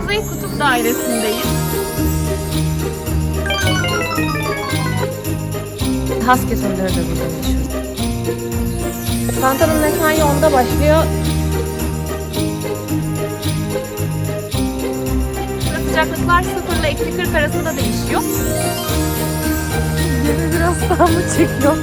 Kuzey Kutup Dairesi'ndeyiz. Husky türleri de burada meşhur. Santanın mekan yoğunda başlıyor. Sıcaklıklar 0 ile eksi 40 arasında değişiyor. Gemi biraz daha mı çekiyor?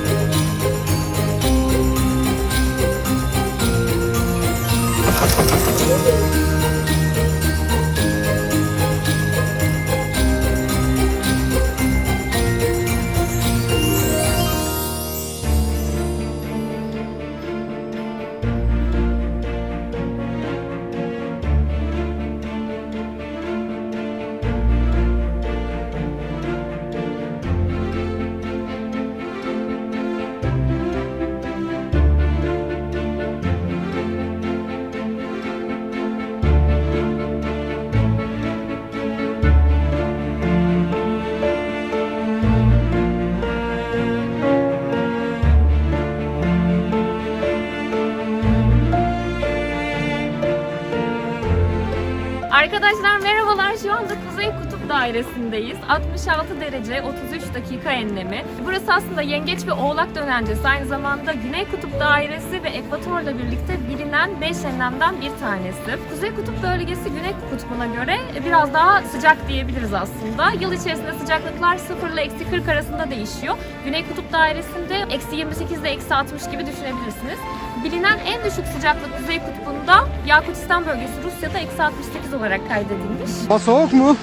Arkadaşlar merhabalar. Şu anda Kuzey Kutup Dairesi'ndeyiz. 66 derece 33 dakika enlemi. Burası aslında Yengeç ve Oğlak dönencesi. Aynı zamanda Güney Kutup Dairesi ve Ekvator'la birlikte bilinen 5 enlemden bir tanesi. Kuzey Kutup bölgesi Güney Kutbu'na göre biraz daha sıcak diyebiliriz aslında. Yıl içerisinde sıcaklıklar 0 ile eksi 40 arasında değişiyor. Güney Kutup Dairesi'nde eksi 28 ile eksi 60 gibi düşünebilirsiniz. Bilinen en düşük sıcaklık Kuzey Kutbu'nda Yakutistan bölgesi Rusya'da eksi 68 olarak kaydedilmiş. Soğuk mu?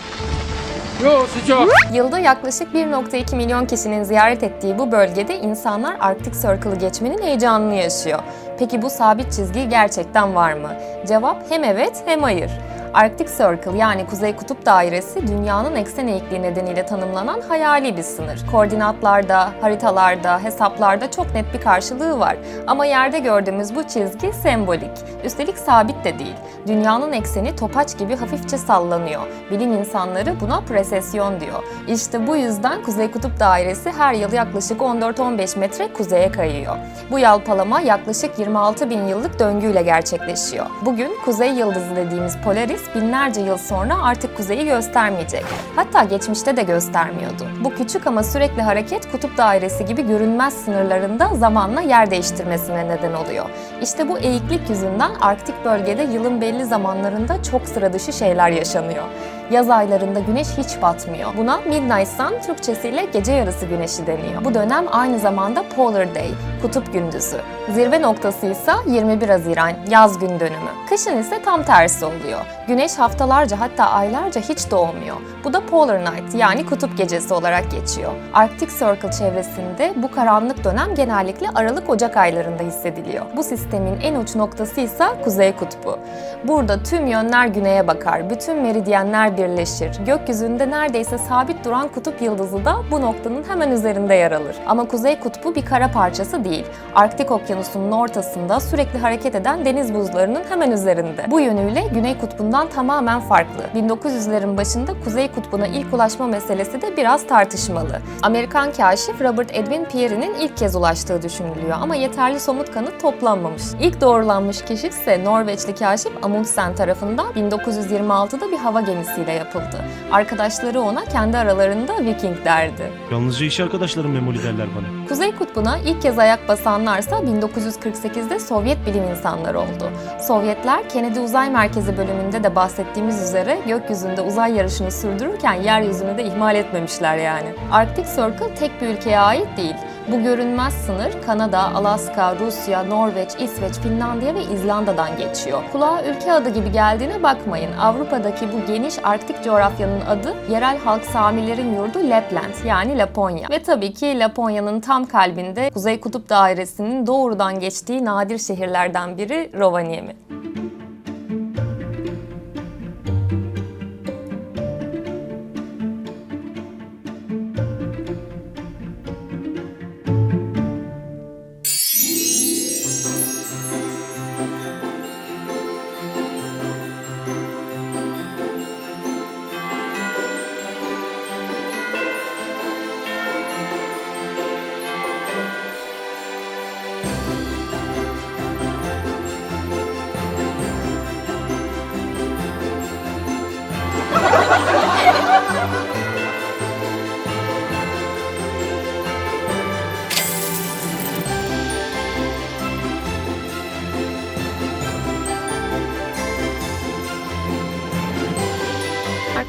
Yok, sıcak. Yılda yaklaşık 1,2 milyon kişinin ziyaret ettiği bu bölgede insanlar Arctic Circle'ı geçmenin heyecanını yaşıyor. Peki bu sabit çizgi gerçekten var mı? Cevap hem evet hem hayır. Arctic Circle yani Kuzey Kutup Dairesi dünyanın eksen eğikliği nedeniyle tanımlanan hayali bir sınır. Koordinatlarda, haritalarda, hesaplarda çok net bir karşılığı var. Ama yerde gördüğümüz bu çizgi sembolik. Üstelik sabit de değil. Dünyanın ekseni topaç gibi hafifçe sallanıyor. Bilim insanları buna presesyon diyor. İşte bu yüzden Kuzey Kutup Dairesi her yıl yaklaşık 14-15 metre kuzeye kayıyor. Bu yalpalama yaklaşık 26 bin yıllık döngüyle gerçekleşiyor. Bugün Kuzey Yıldızı dediğimiz Polaris binlerce yıl sonra artık kuzeyi göstermeyecek. Hatta geçmişte de göstermiyordu. Bu küçük ama sürekli hareket kutup dairesi gibi görünmez sınırlarında zamanla yer değiştirmesine neden oluyor. İşte bu eğiklik yüzünden Arktik bölgede yılın belli zamanlarında çok sıra dışı şeyler yaşanıyor. Yaz aylarında güneş hiç batmıyor. Buna Midnight Sun, Türkçesiyle gece yarısı güneşi deniyor. Bu dönem aynı zamanda Polar Day, kutup gündüzü. Zirve noktası ise 21 Haziran, yaz gün dönümü. Kışın ise tam tersi oluyor. Güneş haftalarca hatta aylarca hiç doğmuyor. Bu da Polar Night yani kutup gecesi olarak geçiyor. Arctic Circle çevresinde bu karanlık dönem genellikle Aralık-Ocak aylarında hissediliyor. Bu sistemin en uç noktası ise Kuzey Kutbu. Burada tüm yönler güneye bakar, bütün meridyenler birleşir. Gökyüzünde neredeyse sabit duran kutup yıldızı da bu noktanın hemen üzerinde yer alır. Ama Kuzey Kutbu bir kara parçası değil. Arktik Okyanusu'nun ortasında sürekli hareket eden deniz buzlarının hemen üzerinde. Bu yönüyle Güney Kutbu'ndan tamamen farklı. 1900'lerin başında Kuzey Kutbu'na ilk ulaşma meselesi de biraz tartışmalı. Amerikan kaşif Robert Edwin Peary'nin ilk kez ulaştığı düşünülüyor ama yeterli somut kanıt toplanmamış. İlk doğrulanmış keşif ise Norveçli kaşif Amundsen tarafından 1926'da bir hava gemisiyle yapıldı. Arkadaşları ona kendi aralarında Viking derdi. Yalnızca iş arkadaşlarım memoli derler bana. Kuzey Kutbu'na ilk kez ayak basanlarsa 1948'de Sovyet bilim insanları oldu. Sovyetler Kennedy Uzay Merkezi bölümünde de bahsettiğimiz üzere gökyüzünde uzay yarışını sürdürürken yeryüzünü de ihmal etmemişler yani. Arctic Circle tek bir ülkeye ait değil. Bu görünmez sınır Kanada, Alaska, Rusya, Norveç, İsveç, Finlandiya ve İzlanda'dan geçiyor. Kulağa ülke adı gibi geldiğine bakmayın. Avrupa'daki bu geniş Arktik coğrafyanın adı yerel halk Samilerin yurdu Lapland yani Laponya. Ve tabii ki Laponya'nın tam kalbinde Kuzey Kutup Dairesi'nin doğrudan geçtiği nadir şehirlerden biri Rovaniemi.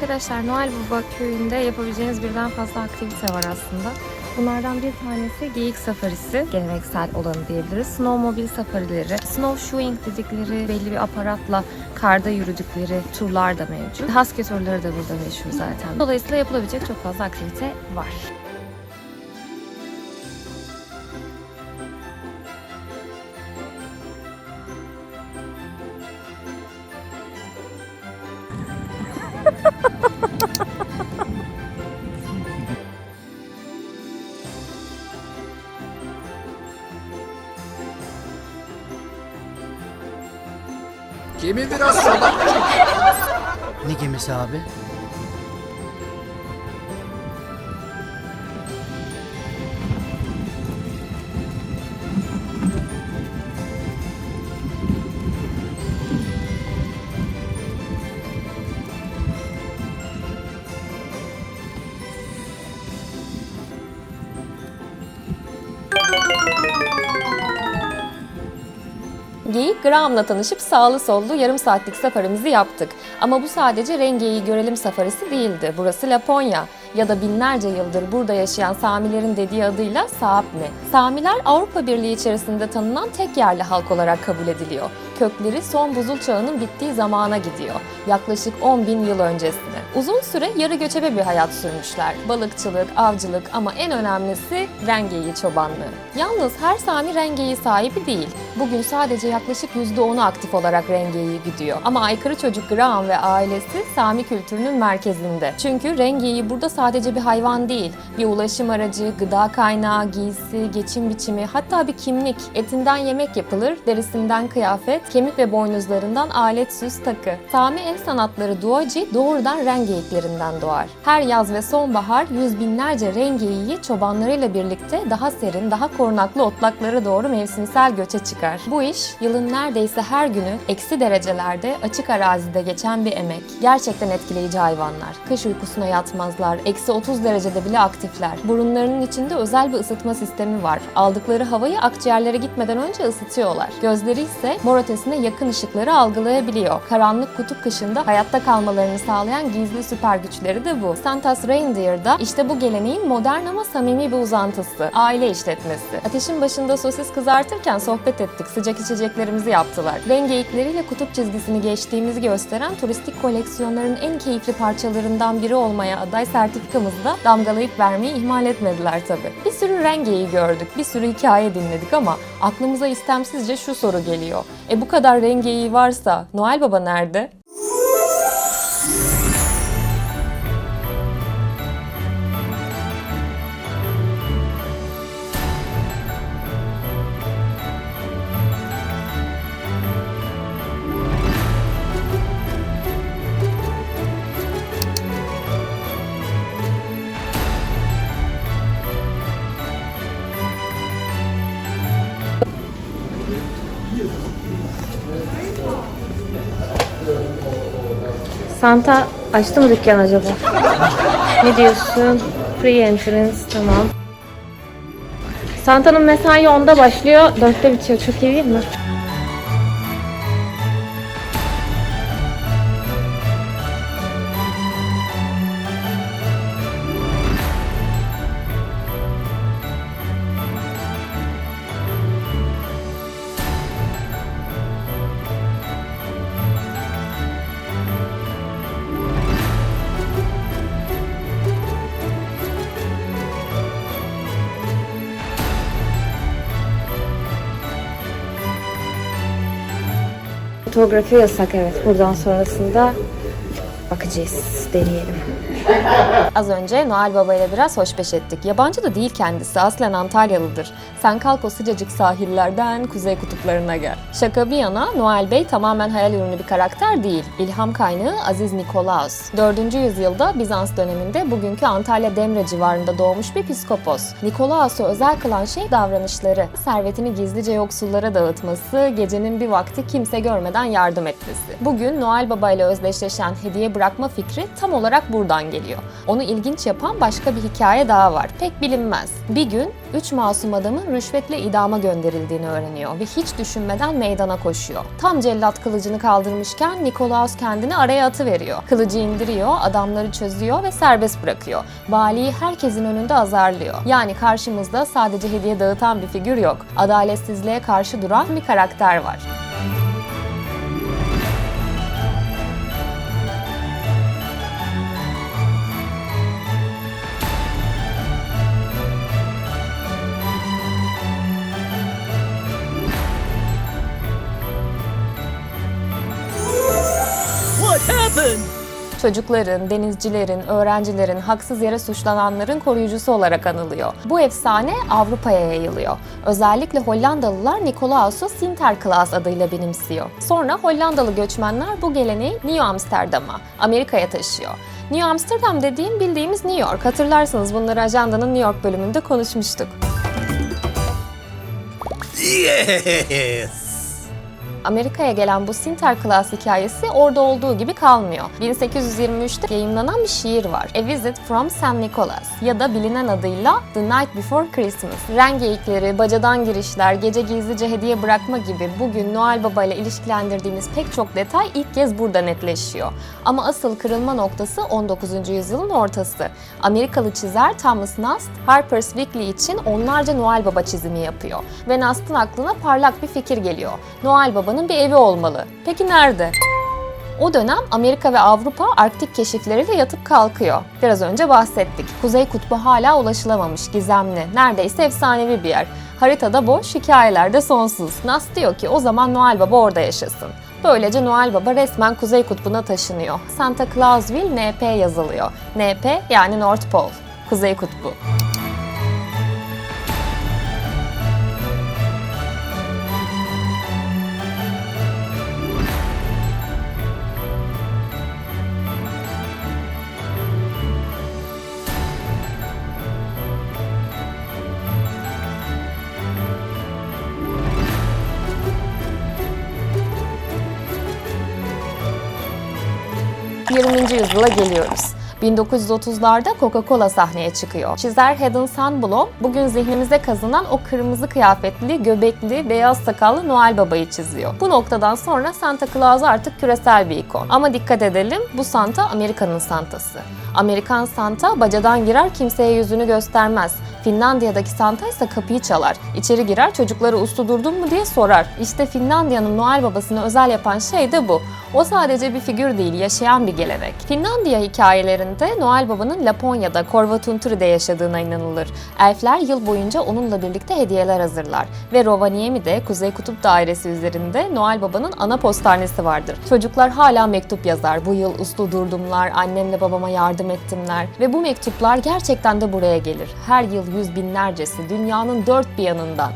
Arkadaşlar Noel Baba köyünde yapabileceğiniz birden fazla aktivite var aslında. Bunlardan bir tanesi geyik safarisi, geleneksel olanı diyebiliriz. Snowmobil safarileri, snowshoeing dedikleri belli bir aparatla karda yürüdükleri turlar da mevcut. Husky turları da burada meşhur zaten. Dolayısıyla yapılabilecek çok fazla aktivite var. Gemi biraz salak. Ne gemisi abi? Geyik Graham'la tanışıp sağlı sollu yarım saatlik safarimizi yaptık. Ama bu sadece Rengeyi görelim safarisi değildi. Burası Laponya ya da binlerce yıldır burada yaşayan Samilerin dediği adıyla Saapmi. Samiler Avrupa Birliği içerisinde tanınan tek yerli halk olarak kabul ediliyor. Kökleri son buzul çağının bittiği zamana gidiyor. Yaklaşık 10.000 yıl öncesine. Uzun süre yarı göçebe bir hayat sürmüşler. Balıkçılık, avcılık ama en önemlisi Rengeyi çobanlığı. Yalnız her Sami Rengeyi sahibi değil. Bugün sadece yaklaşık %10'u aktif olarak Rengeyi gidiyor. Ama aykırı çocuk Graham ve ailesi Sami kültürünün merkezinde. Çünkü Rengeyi burada sadece bir hayvan değil, bir ulaşım aracı, gıda kaynağı, giysi, geçim biçimi, hatta bir kimlik. Etinden yemek yapılır, derisinden kıyafet, kemik ve boynuzlarından alet, süs, takı. Sami el sanatları duacı doğrudan rengeyiklerinden doğar. Her yaz ve sonbahar yüz binlerce rengeyiği çobanlarıyla birlikte daha serin, daha korunaklı otlaklara doğru mevsimsel göçe çıkar. Bu iş yılın neredeyse her günü eksi derecelerde açık arazide geçen bir emek. Gerçekten etkileyici hayvanlar. Kış uykusuna yatmazlar, eksi 30 derecede bile aktifler. Burunlarının içinde özel bir ısıtma sistemi var. Aldıkları havayı akciğerlere gitmeden önce ısıtıyorlar. Gözleri ise mor ötesine yakın ışıkları algılayabiliyor. Karanlık kutup kışında hayatta kalmalarını sağlayan gizli süper güçleri de bu. Santa's Reindeer'da işte bu geleneğin modern ama samimi bir uzantısı. Aile işletmesi. Ateşin başında sosis kızartırken sohbet ettik. Sıcak içeceklerimizi yaptılar. Rengeyikleriyle kutup çizgisini geçtiğimizi gösteren turistik koleksiyonların en keyifli parçalarından biri olmaya aday sertifikamızı da damgalayıp vermeyi ihmal etmediler tabii. Bir sürü rengeyi gördük, bir sürü hikaye dinledik ama aklımıza istemsizce şu soru geliyor. Bu kadar rengeyi varsa Noel Baba nerede? Santa açtı mı dükkan acaba? Ne diyorsun? Free entrance, tamam. Santa'nın mesai 10'da başlıyor, 4'te bitiyor. Çok iyi değil mi? Fotoğrafı yasak, evet. Buradan sonrasında bakacağız, deneyelim. Az önce Noel Baba ile biraz hoşbeş ettik. Yabancı da değil kendisi, aslen Antalyalıdır. Sen kalk o sıcacık sahillerden kuzey kutuplarına gel. Şaka bir yana Noel Bey tamamen hayal ürünü bir karakter değil. İlham kaynağı Aziz Nikolaos. 4. yüzyılda Bizans döneminde bugünkü Antalya Demre civarında doğmuş bir piskopos. Nikolaos'u özel kılan şey davranışları. Servetini gizlice yoksullara dağıtması, gecenin bir vakti kimse görmeden yardım etmesi. Bugün Noel Baba ile özdeşleşen hediye bırakma fikri tam olarak buradan geliyor. geliyor. Onu ilginç yapan başka bir hikaye daha var. Pek bilinmez. Bir gün 3 masum adamın rüşvetle idama gönderildiğini öğreniyor ve hiç düşünmeden meydana koşuyor. Tam cellat kılıcını kaldırmışken Nikolaus kendini araya atıveriyor. Kılıcı indiriyor, adamları çözüyor ve serbest bırakıyor. Valiyi herkesin önünde azarlıyor. Yani karşımızda sadece hediye dağıtan bir figür yok. Adaletsizliğe karşı duran bir karakter var. Çocukların, denizcilerin, öğrencilerin, haksız yere suçlananların koruyucusu olarak anılıyor. Bu efsane Avrupa'ya yayılıyor. Özellikle Hollandalılar Nikolaus'u Sinterklaas adıyla benimsiyor. Sonra Hollandalı göçmenler bu geleneği New Amsterdam'a, Amerika'ya taşıyor. New Amsterdam dediğim bildiğimiz New York. Hatırlarsınız bunları ajandanın New York bölümünde konuşmuştuk. Yes! Amerika'ya gelen bu Sinterklaas hikayesi orada olduğu gibi kalmıyor. 1823'te yayımlanan bir şiir var. A Visit from St. Nicholas ya da bilinen adıyla The Night Before Christmas. Ren geyikleri, bacadan girişler, gece gizlice hediye bırakma gibi bugün Noel Baba ile ilişkilendirdiğimiz pek çok detay ilk kez burada netleşiyor. Ama asıl kırılma noktası 19. yüzyılın ortası. Amerikalı çizer Thomas Nast, Harper's Weekly için onlarca Noel Baba çizimi yapıyor. Ve Nast'ın aklına parlak bir fikir geliyor. Noel Baba'nın bir evi olmalı. Peki nerede? O dönem Amerika ve Avrupa Arktik keşifleriyle yatıp kalkıyor. Biraz önce bahsettik. Kuzey Kutbu hala ulaşılamamış, gizemli, neredeyse efsanevi bir yer. Haritada boş, hikayelerde sonsuz. Nast diyor ki o zaman Noel Baba orada yaşasın. Böylece Noel Baba resmen Kuzey Kutbu'na taşınıyor. Santa Clausville NP yazılıyor. NP yani North Pole, Kuzey Kutbu. ...20. yüzyıla geliyoruz. 1930'larda Coca-Cola sahneye çıkıyor. Çizer Haddon Sundblom bugün zihnimize kazınan o kırmızı kıyafetli, göbekli, beyaz sakallı Noel Baba'yı çiziyor. Bu noktadan sonra Santa Claus artık küresel bir ikon. Ama dikkat edelim, bu Santa Amerika'nın Santası. Amerikan Santa bacadan girer, kimseye yüzünü göstermez. Finlandiya'daki Santa ise kapıyı çalar. İçeri girer, çocukları uslu durdun mu diye sorar. İşte Finlandiya'nın Noel Babasını özel yapan şey de bu. O sadece bir figür değil, yaşayan bir gelenek. Finlandiya hikayelerinde Noel Baba'nın Laponya'da, Korvatunturi'de yaşadığına inanılır. Elfler yıl boyunca onunla birlikte hediyeler hazırlar. Ve Rovaniemi'de, Kuzey Kutup Dairesi üzerinde Noel Baba'nın ana postanesi vardır. Çocuklar hala mektup yazar. Bu yıl uslu durdumlar, annemle babama yardım ettimler. Ve bu mektuplar gerçekten de buraya gelir. Her yıl yüz binlercesi dünyanın dört bir yanından.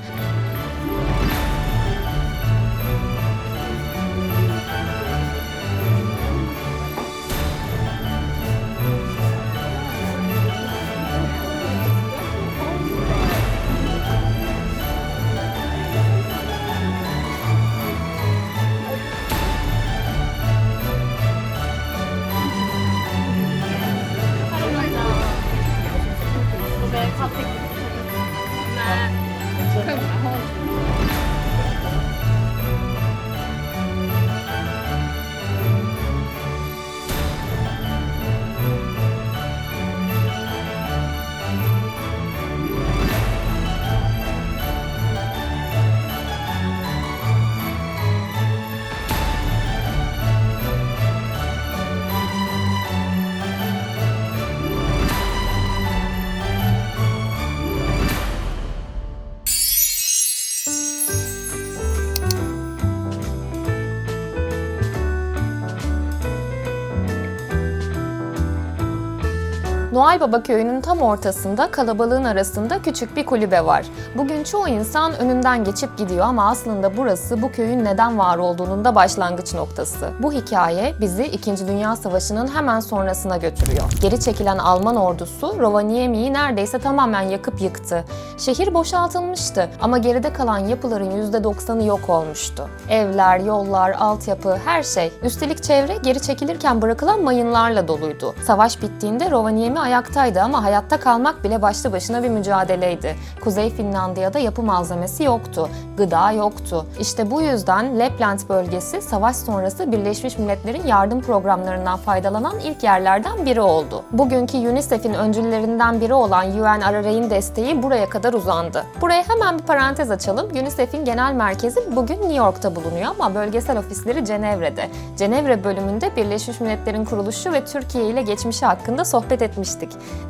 Noel Baba Köyü'nün tam ortasında kalabalığın arasında küçük bir kulübe var. Bugün çoğu insan önünden geçip gidiyor ama aslında burası bu köyün neden var olduğunun da başlangıç noktası. Bu hikaye bizi 2. Dünya Savaşı'nın hemen sonrasına götürüyor. Geri çekilen Alman ordusu Rovaniemi'yi neredeyse tamamen yakıp yıktı. Şehir boşaltılmıştı ama geride kalan yapıların %90'ı yok olmuştu. Evler, yollar, altyapı, her şey. Üstelik çevre geri çekilirken bırakılan mayınlarla doluydu. Savaş bittiğinde Rovaniemi ayaktaydı ama hayatta kalmak bile başlı başına bir mücadeleydi. Kuzey Finlandiya'da yapı malzemesi yoktu, gıda yoktu. İşte bu yüzden Lapland bölgesi savaş sonrası Birleşmiş Milletler'in yardım programlarından faydalanan ilk yerlerden biri oldu. Bugünkü UNICEF'in öncüllerinden biri olan UNRWA'nın desteği buraya kadar uzandı. Buraya hemen bir parantez açalım. UNICEF'in genel merkezi bugün New York'ta bulunuyor ama bölgesel ofisleri Cenevre'de. Cenevre bölümünde Birleşmiş Milletler'in kuruluşu ve Türkiye ile geçmişi hakkında sohbet etmiştik.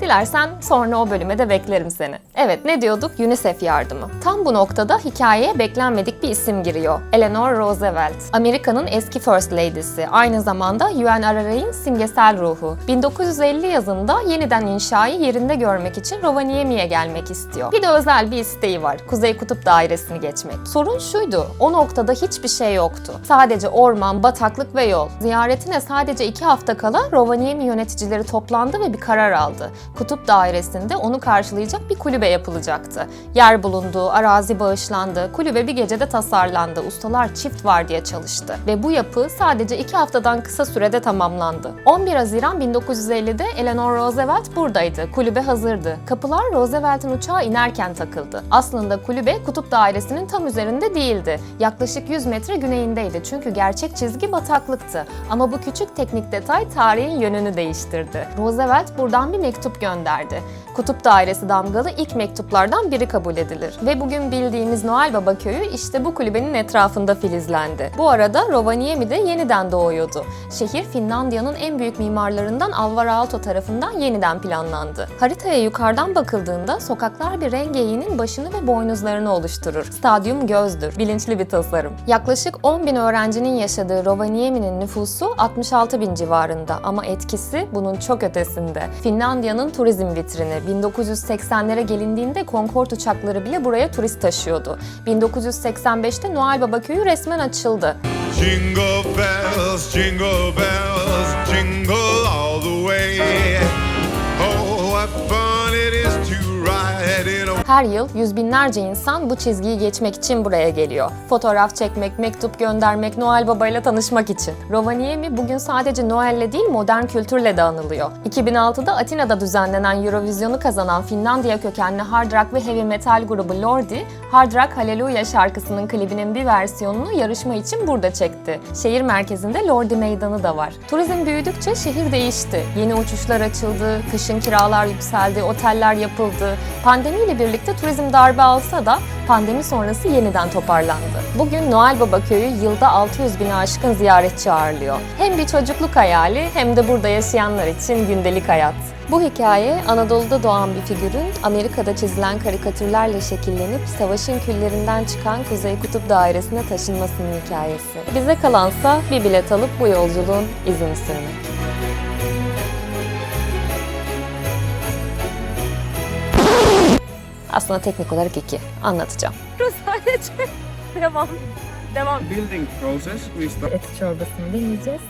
Dilersen sonra o bölüme de beklerim seni. Evet, ne diyorduk? UNICEF yardımı. Tam bu noktada hikayeye beklenmedik bir isim giriyor. Eleanor Roosevelt. Amerika'nın eski First Lady'si. Aynı zamanda UNRWA'nın simgesel ruhu. 1950 yazında yeniden inşayı yerinde görmek için Rovaniemi'ye gelmek istiyor. Bir de özel bir isteği var. Kuzey Kutup Dairesi'ni geçmek. Sorun şuydu. O noktada hiçbir şey yoktu. Sadece orman, bataklık ve yol. Ziyaretine sadece 2 hafta kala Rovaniemi yöneticileri toplandı ve bir karar aldı. Kutup Dairesi'nde onu karşılayacak bir kulübe yapılacaktı. Yer bulundu, arazi bağışlandı, kulübe bir gecede tasarlandı. Ustalar çift vardiya çalıştı. Ve bu yapı sadece 2 haftadan kısa sürede tamamlandı. 11 Haziran 1950'de Eleanor Roosevelt buradaydı. Kulübe hazırdı. Kapılar Roosevelt'in uçağı inerken takıldı. Aslında kulübe Kutup Dairesi'nin tam üzerinde değildi. Yaklaşık 100 metre güneyindeydi çünkü gerçek çizgi bataklıktı. Ama bu küçük teknik detay tarihin yönünü değiştirdi. Roosevelt buradan bir mektup gönderdi. Kutup Dairesi damgalı ilk mektuplardan biri kabul edilir. Ve bugün bildiğimiz Noel Baba Köyü işte bu kulübenin etrafında filizlendi. Bu arada Rovaniemi de yeniden doğuyordu. Şehir Finlandiya'nın en büyük mimarlarından Alvar Aalto tarafından yeniden planlandı. Haritaya yukarıdan bakıldığında sokaklar bir rengeyiğinin başını ve boynuzlarını oluşturur. Stadyum gözdür. Bilinçli bir tasarım. Yaklaşık 10.000 öğrencinin yaşadığı Rovaniemi'nin nüfusu 66.000 civarında ama etkisi bunun çok ötesinde. Finlandiya'nın turizm vitrini. 1980'lere gelindiğinde Concorde uçakları bile buraya turist taşıyordu. 1985'te Noel Baba Köyü resmen açıldı. Jingle bells, jingle bells, jingle all the way. Oh, what fun it is to ride in a... Her yıl yüz binlerce insan bu çizgiyi geçmek için buraya geliyor. Fotoğraf çekmek, mektup göndermek, Noel Baba ile tanışmak için. Rovaniemi bugün sadece Noel'le değil modern kültürle de anılıyor. 2006'da Atina'da düzenlenen Eurovision'u kazanan Finlandiya kökenli hard rock ve heavy metal grubu Lordi, Hard Rock Hallelujah şarkısının klibinin bir versiyonunu yarışma için burada çekti. Şehir merkezinde Lordi Meydanı da var. Turizm büyüdükçe şehir değişti. Yeni uçuşlar açıldı, kışın kiralar yükseldi, oteller yapıldı. Pandemiyle birlikte turizm darbe alsa da pandemi sonrası yeniden toparlandı. Bugün Noel Baba Köyü yılda 600.000'e aşkın ziyaretçi ağırlıyor. Hem bir çocukluk hayali hem de burada yaşayanlar için gündelik hayat. Bu hikaye Anadolu'da doğan bir figürün Amerika'da çizilen karikatürlerle şekillenip savaşın küllerinden çıkan Kuzey Kutup Dairesi'ne taşınmasının hikayesi. Bize kalansa bir bilet alıp bu yolculuğun izini sürmek. Aslında teknik olarak 2. Anlatacağım. Sadece devam. Building process, we start Et çorbasını deneyeceğiz.